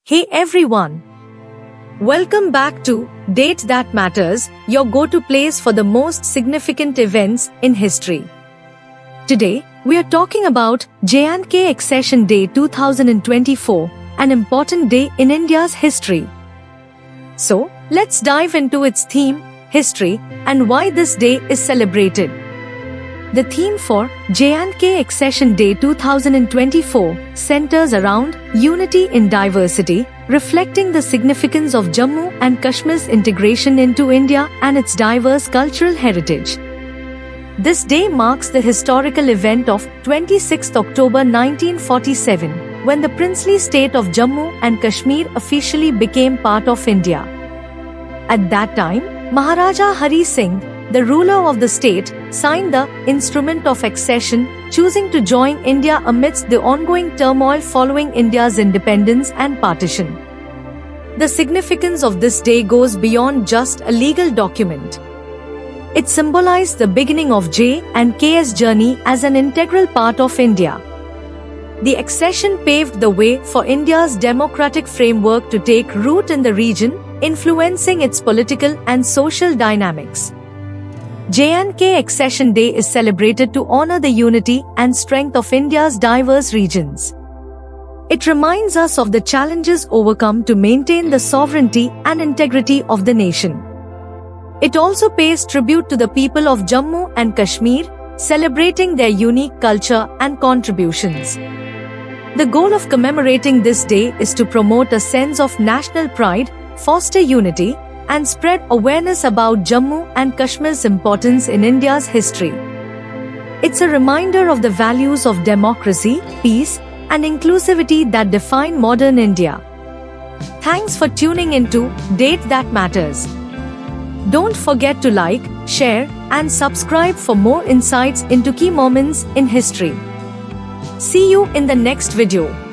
Hey everyone! Welcome back to Date That Matters, your go-to place for the most significant events in history. Today, we are talking about J&K Accession Day 2024, an important day in India's history. So, let's dive into its theme, history, and why this day is celebrated. The theme for J&K Accession Day 2024 centers around unity in diversity, reflecting the significance of Jammu and Kashmir's integration into India and its diverse cultural heritage. This day marks the historical event of 26 October 1947, when the princely state of Jammu and Kashmir officially became part of India. At that time, Maharaja Hari Singh, the ruler of the state, signed the Instrument of Accession, choosing to join India amidst the ongoing turmoil following India's independence and partition. The significance of this day goes beyond just a legal document. It symbolized the beginning of J&K's journey as an integral part of India. The accession paved the way for India's democratic framework to take root in the region, influencing its political and social dynamics. J&K Accession Day is celebrated to honor the unity and strength of India's diverse regions. It reminds us of the challenges overcome to maintain the sovereignty and integrity of the nation. It also pays tribute to the people of Jammu and Kashmir, celebrating their unique culture and contributions. The goal of commemorating this day is to promote a sense of national pride, foster unity, and spread awareness about Jammu and Kashmir's importance in India's history. It's a reminder of the values of democracy, peace, and inclusivity that define modern India. Thanks for tuning into Date That Matters. Don't forget to like, share, and subscribe for more insights into key moments in history. See you in the next video.